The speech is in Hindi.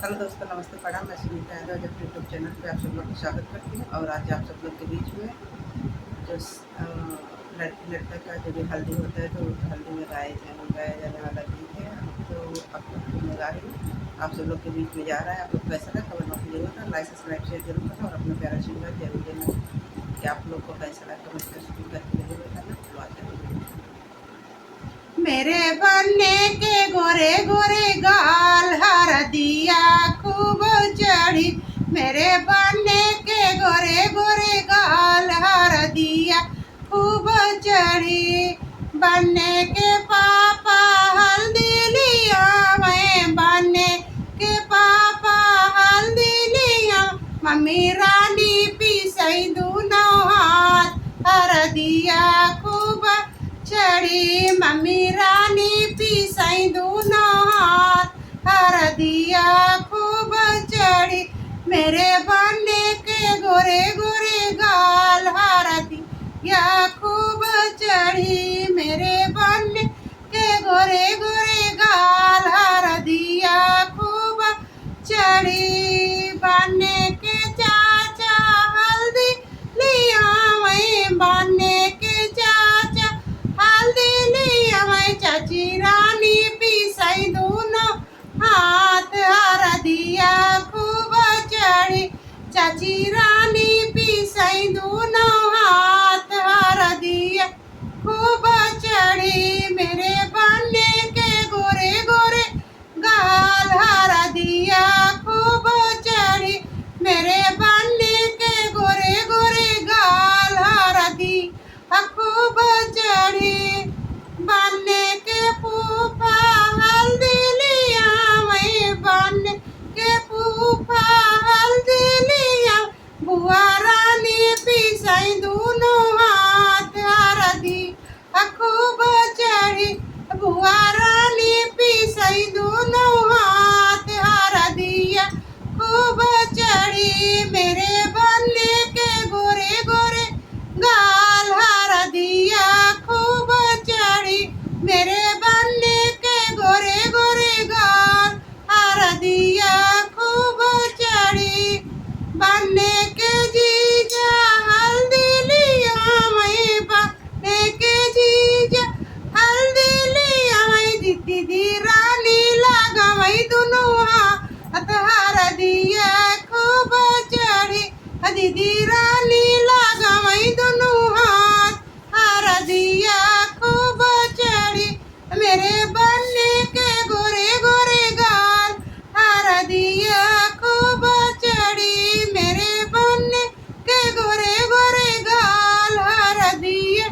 हेलो दोस्तों, नमस्ते, प्रणाम। मैं सुनीता यादव जब यूट्यूब चैनल पे आप सब लोग का स्वागत करती हूँ। और आज आप सब लोग के बीच में जो लड़की लड़का का जो भी हल्दी होता है तो हल्दी में गाया जाने वाला गीत है, तो आप लोग को मैं गा रही हूँ। आप सब लोग के बीच में जा रहा है। आप लोग कैसा लगा कमेंट बॉक्स में जरूर करना, लाइक सब्सक्राइब शेयर जरूर करना और अपना प्यारा आशीर्वाद जरूर देना कि आप लोग को कैसा लगा कमेंट करके जरूर बताना। मेरे बनने के गोरे गोरे गाल हरदिया खूब चढ़ी, मेरे बनने के गोरे गोरे गाल हरदिया खूब चढ़ी। बनने के पापा हल्दी लिया, मैं बनने के पापा हल्दी लिया, मम्मी रानी पीसई दूनो हाथ हरदिया खूब चढ़ी। मम्मी रानी पीसई दूनो हाथ हरदिया खूब चढ़ी, मेरे बनने के गोरे गोरे गाल हरदिया खूब चढ़ी, मेरे बनने के गोरे गोरे गाल हरदिया खूब चढ़ी। बनने के चाचा हल्दी लिया, मैं बनने के चाचा हल्दी लिया, मैं चाची रानी पीसई दूनो हाथ हरदिया खूब चढ़ी, चाची रानी पीसई दूनो हाथ हरदिया खूब चढ़ी, मेरे बनने के गोरे गोरे गाल हरदिया खूब चढ़ी, मेरे बनने के गोरे गोरे गाल हरदिया खूब चढ़ी। बनने के फूफा हल्दी लिया, मैं बनने के फूफा हल्दी लिया, बुआ रानी पीसई दूनो हाथ हरदिया खूब चढ़ी, बुआ रानी पीसई दूनो हाथ हरदिया खूब चढ़ी, मेरे बनने के गोरे गोरे गाल हरदिया खूब चढ़ी, मेरे बनने के गोरे गोरे गाल हरदिया खूब चढ़ी। बनने के जीजा हल्दी लिया, मैं बनने के जीजा हल्दी लिया, मैं दीदी रानी लगा, मैं दोनों हाथ हरदिया खूब चढ़ी, दीदी रानी लगा, मैं दोनों हाथ हरदिया खूब चढ़ी, मेरे बनने के गोरे गोरे गाल हरदिया खूब चढ़ी, मेरे बनने के गोरे गोरे गाल हरदिया